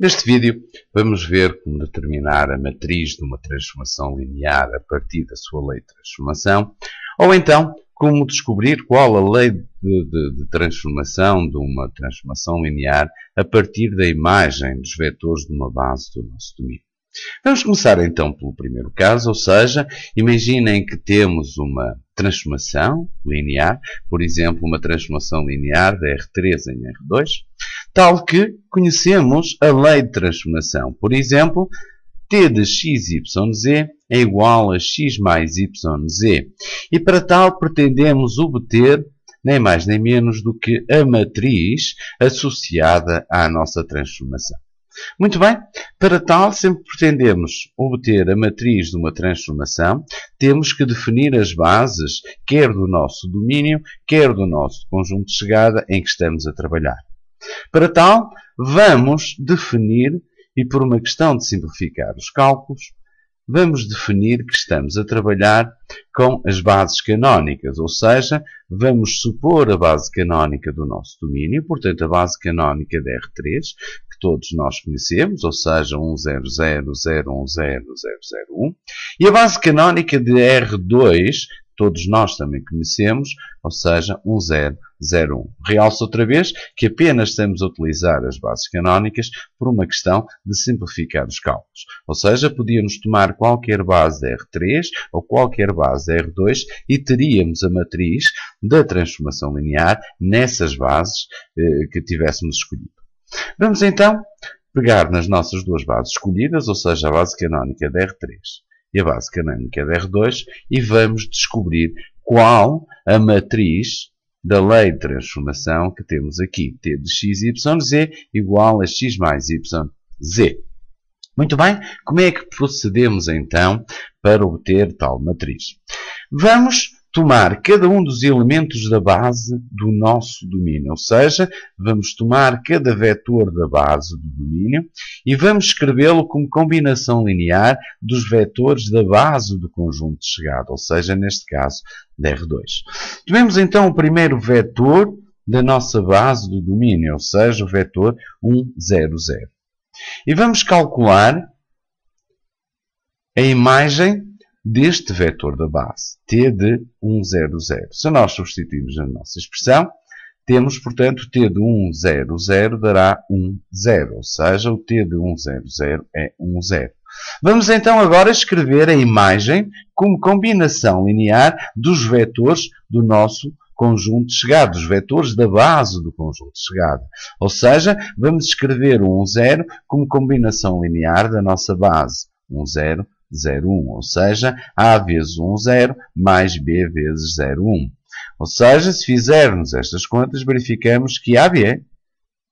Neste vídeo vamos ver como determinar a matriz de uma transformação linear a partir da sua lei de transformação, ou então como descobrir qual a lei de transformação de uma transformação linear a partir da imagem dos vetores de uma base do nosso domínio. Vamos começar então pelo primeiro caso, ou seja, imaginem que temos uma transformação linear, por exemplo, uma transformação linear de R3 em R2, tal que conhecemos a lei de transformação. Por exemplo, t de x, y, z é igual a x mais y, z. E para tal pretendemos obter nem mais nem menos do que a matriz associada à nossa transformação. Muito bem, para tal, sempre pretendemos obter a matriz de uma transformação, temos que definir as bases, quer do nosso domínio, quer do nosso conjunto de chegada em que estamos a trabalhar. Para tal, vamos definir, e por uma questão de simplificar os cálculos, vamos definir que estamos a trabalhar com as bases canónicas, ou seja, vamos supor a base canónica do nosso domínio, portanto a base canónica de R3, que todos nós conhecemos, ou seja, 1, 0, 0, 0, 1, 0, 0, 0, 1, e a base canónica de R2, todos nós também conhecemos, ou seja, 1, 0, 0, 1. Realço outra vez que apenas estamos a utilizar as bases canónicas por uma questão de simplificar os cálculos. Ou seja, podíamos tomar qualquer base de R3 ou qualquer base de R2 e teríamos a matriz da transformação linear nessas bases que tivéssemos escolhido. Vamos então pegar nas nossas duas bases escolhidas, ou seja, a base canónica de R3 e a base canónica de R2, e vamos descobrir qual a matriz da lei de transformação que temos aqui. T de x, y, z igual a x mais y, z. Muito bem, como é que procedemos então para obter tal matriz? Vamos tomar cada um dos elementos da base do nosso domínio, ou seja, vamos tomar cada vetor da base do domínio e vamos escrevê-lo como combinação linear dos vetores da base do conjunto de chegada, ou seja, neste caso, de R2. Tomemos então o primeiro vetor da nossa base do domínio, ou seja, o vetor 1, 0, 0. E vamos calcular a imagem deste vetor da base, t de 1, 0, 0. Se nós substituirmos a nossa expressão, temos, portanto, t de 1, 0, 0 dará 1, 0. Ou seja, o t de 1, 0, 0 é 1, 0. Vamos então agora escrever a imagem como combinação linear dos vetores do nosso conjunto de chegada, dos vetores da base do conjunto de chegada. Ou seja, vamos escrever o 1, 0 como combinação linear da nossa base. 1, 0, 0, 1. Ou seja, A vezes 1, 0 mais B vezes 0, 1. Ou seja, se fizermos estas contas, verificamos que AB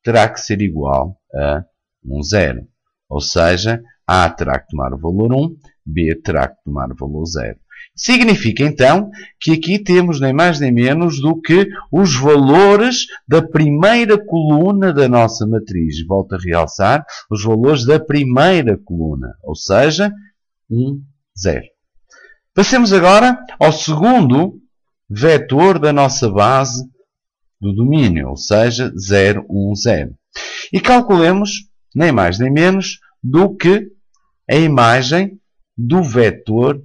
terá que ser igual a 1, 0. Ou seja, A terá que tomar o valor 1, B terá que tomar o valor 0. Significa, então, que aqui temos nem mais nem menos do que os valores da primeira coluna da nossa matriz. Volto a realçar, os valores da primeira coluna, ou seja, 1, 0. Passemos agora ao segundo vetor da nossa base do domínio, ou seja, 0, 1, 0. E calculemos, nem mais nem menos, do que a imagem do vetor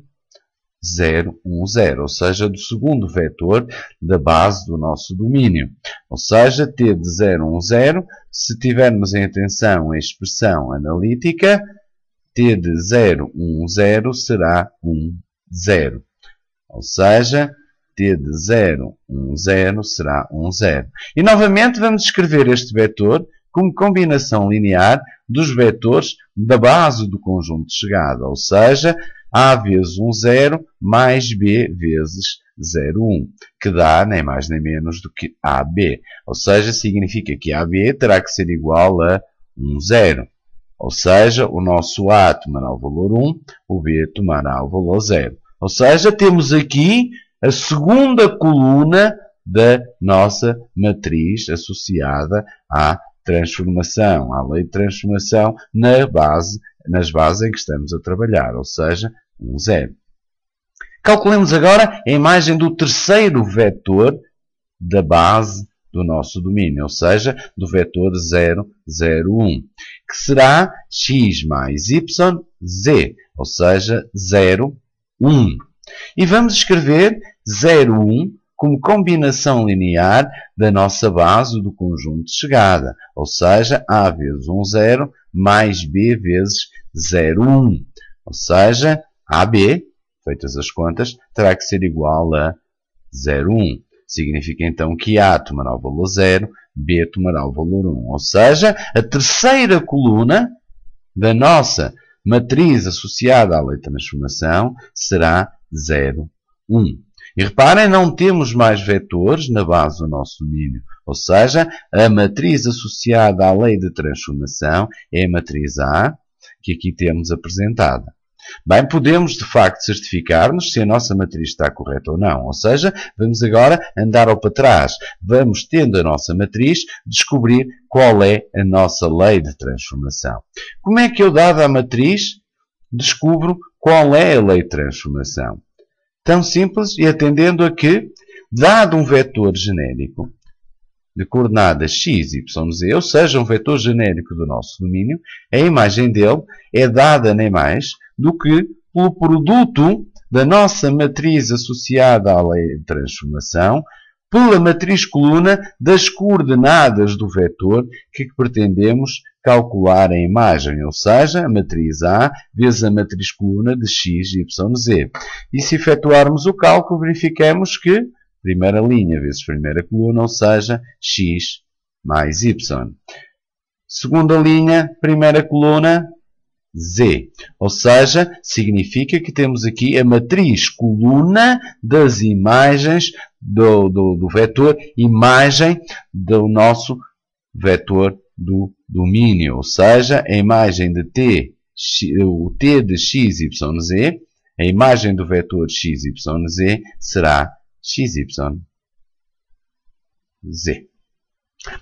0, 1, 0, ou seja, do segundo vetor da base do nosso domínio. Ou seja, t de 0, 1, 0, se tivermos em atenção a expressão analítica, t de 0, 1, 0 será 1, 0. Ou seja, t de 0, 1, 0 será 1, 0. E novamente vamos escrever este vetor como combinação linear dos vetores da base do conjunto de chegada, ou seja, A vezes 1, 0 mais B vezes 0, 1, que dá nem mais nem menos do que AB. Ou seja, significa que AB terá que ser igual a 1, 0. Ou seja, o nosso A tomará o valor 1, o B tomará o valor 0. Ou seja, temos aqui a segunda coluna da nossa matriz associada à transformação, à lei de transformação nas bases em que estamos a trabalhar, ou seja, 1, 0. Calculemos agora a imagem do terceiro vetor da base do nosso domínio, ou seja, do vetor 0, 0, 1. que será x mais y, z, ou seja, 0, 1. E vamos escrever 0, 1 como combinação linear da nossa base do conjunto de chegada, ou seja, A vezes 1, 0, mais B vezes 0, 1. Ou seja, AB, feitas as contas, terá que ser igual a 0, 1. Significa então que A tomará o valor 0, B tomará o valor 1. Ou seja, a terceira coluna da nossa matriz associada à lei de transformação será 0, 1. E reparem, não temos mais vetores na base do nosso domínio. Ou seja, a matriz associada à lei de transformação é a matriz A, que aqui temos apresentada. Bem, podemos de facto certificar-nos se a nossa matriz está correta ou não. Ou seja, vamos agora andar ao para trás. Vamos, tendo a nossa matriz, descobrir qual é a nossa lei de transformação. Como é que eu, dada a matriz, descubro qual é a lei de transformação? Tão simples e atendendo a que, dado um vetor genérico de coordenadas x, y, z, ou seja, um vetor genérico do nosso domínio, a imagem dele é dada nem mais do que pelo produto da nossa matriz associada à lei de transformação pela matriz coluna das coordenadas do vetor que pretendemos calcular a imagem, ou seja, a matriz A vezes a matriz coluna de x, y, z. E se efetuarmos o cálculo, verificamos que primeira linha vezes primeira coluna, ou seja, x mais y. Segunda linha, primeira coluna, z. Ou seja, significa que temos aqui a matriz coluna das imagens do vetor imagem do nosso vetor do domínio. Ou seja, a imagem de t, o t de x, y, z, a imagem do vetor x, y, z será x, y, z.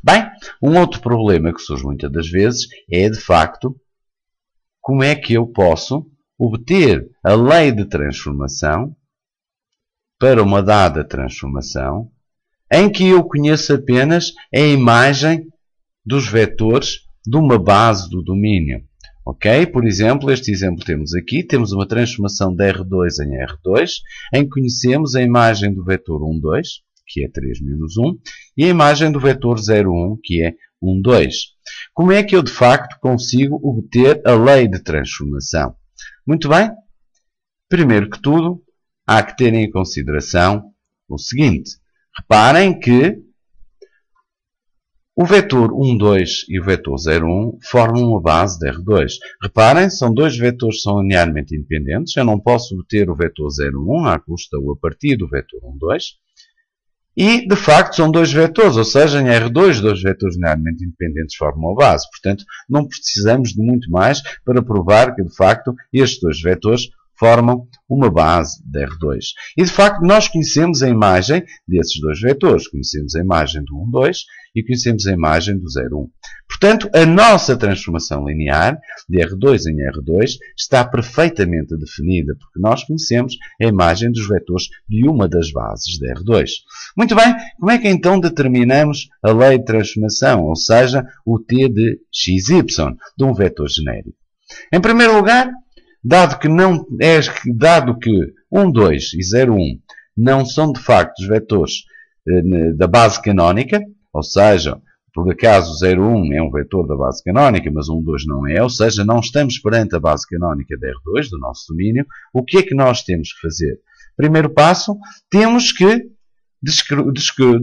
Bem, um outro problema que surge muitas das vezes é, de facto, como é que eu posso obter a lei de transformação para uma dada transformação em que eu conheço apenas a imagem dos vetores de uma base do domínio. Ok? Por exemplo, este exemplo temos aqui, temos uma transformação de R2 em R2, em que conhecemos a imagem do vetor 1, 2, que é 3 menos 1, e a imagem do vetor 0, 1, que é 1, 2. Como é que eu, de facto, consigo obter a lei de transformação? Muito bem. Primeiro que tudo, há que ter em consideração o seguinte. Reparem que o vetor 1, 2 e o vetor 0, 1 formam uma base de R2. Reparem, são dois vetores que são linearmente independentes. Eu não posso obter o vetor 0, 1 à custa ou a partir do vetor 1, 2. E, de facto, são dois vetores, ou seja, em R2, dois vetores linearmente independentes formam a base. Portanto, não precisamos de muito mais para provar que, de facto, estes dois vetores formam uma base de R2. E, de facto, nós conhecemos a imagem desses dois vetores. Conhecemos a imagem do 1, 2 e conhecemos a imagem do 0, 1. Portanto, a nossa transformação linear de R2 em R2 está perfeitamente definida, porque nós conhecemos a imagem dos vetores de uma das bases de R2. Muito bem, como é que então determinamos a lei de transformação, ou seja, o t de xy, de um vetor genérico? Em primeiro lugar, dado que 1, 2 e 0, 1 não são de facto os vetores da base canónica, ou seja, por acaso 0, 1 é um vetor da base canónica, mas 1, 2 não é, ou seja, não estamos perante a base canónica de R2, do nosso domínio, o que é que nós temos que fazer? Primeiro passo, temos que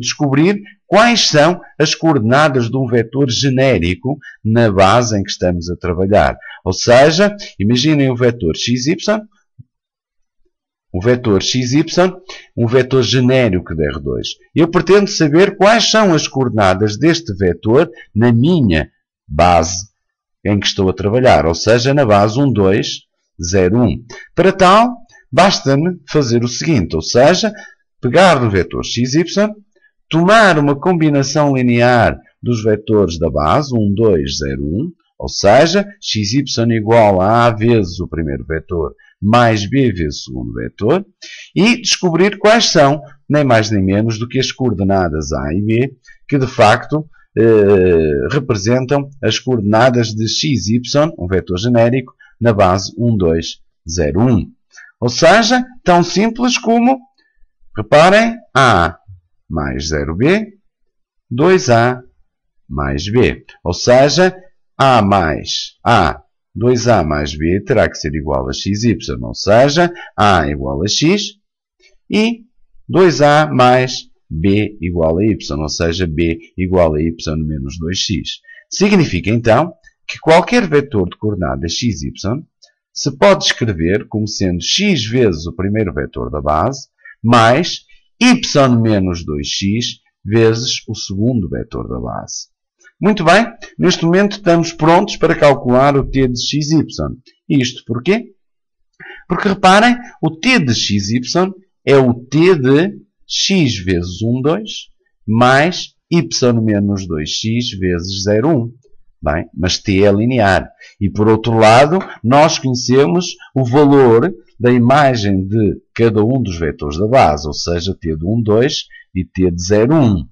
descobrir quais são as coordenadas de um vetor genérico na base em que estamos a trabalhar. Ou seja, imaginem o vetor xy, um vetor genérico de R2. Eu pretendo saber quais são as coordenadas deste vetor na minha base em que estou a trabalhar, ou seja, na base 1, 2, 0, 1. Para tal, basta-me fazer o seguinte, ou seja, pegar no vetor xy, tomar uma combinação linear dos vetores da base, 1, 2, 0, 1, ou seja, xy igual a A vezes o primeiro vetor mais B vezes o segundo vetor, e descobrir quais são, nem mais nem menos do que as coordenadas A e B, que de facto representam as coordenadas de x, y, um vetor genérico, na base 1, 2, 0, 1. Ou seja, tão simples como, reparem, A mais 0B, 2A mais B. Ou seja, A mais A, 2A mais B terá que ser igual a XY. Ou seja, A igual a X e 2A mais B igual a Y. Ou seja, B igual a Y menos 2X. Significa, então, que qualquer vetor de coordenadas XY se pode escrever como sendo x vezes o primeiro vetor da base mais y menos 2x vezes o segundo vetor da base. Muito bem, neste momento estamos prontos para calcular o t de xy. Isto porquê? Porque reparem, o t de xy é o t de x vezes 1, 2 mais y menos 2x vezes 0, 1. Bem, mas t é linear. E por outro lado, nós conhecemos o valor da imagem de cada um dos vetores da base, ou seja, t de 1, 2 e t de 0, 1.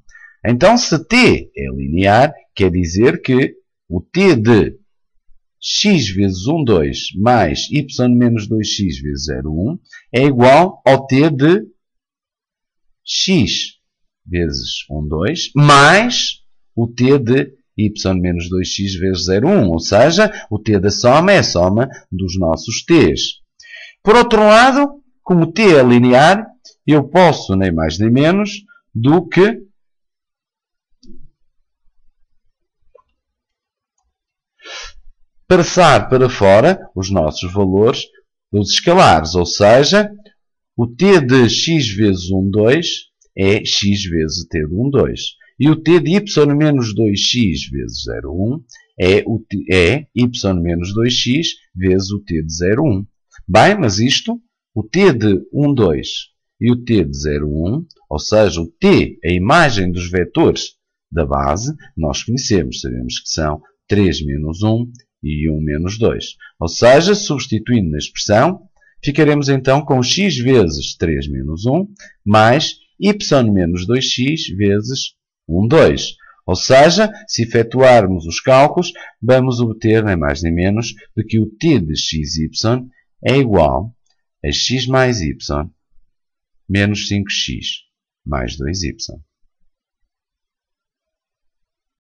Então, se t é linear, quer dizer que o t de x vezes 1, 2 mais y menos 2x vezes 0, 1 é igual ao t de x vezes 1, 2 mais o t de y menos 2x vezes 0, 1. Ou seja, o t da soma é a soma dos nossos t's. Por outro lado, como o t é linear, eu posso nem mais nem menos do que passar para fora os nossos valores dos escalares. Ou seja, o t de x vezes 1, 2 é x vezes t de 1, 2. E o t de y menos 2x vezes 0, 1 é y menos 2x vezes o t de 0, 1. Bem, mas isto, o t de 1, 2 e o t de 0, 1, ou seja, o t, a imagem dos vetores da base, nós conhecemos, sabemos que são 3 menos 1 e 1 menos 2. Ou seja, substituindo na expressão, ficaremos então com x vezes 3 menos 1 mais y menos 2x vezes 1, 2. Ou seja, se efetuarmos os cálculos, vamos obter nem mais nem menos do que o t de xy é igual a x mais y menos 5x mais 2y.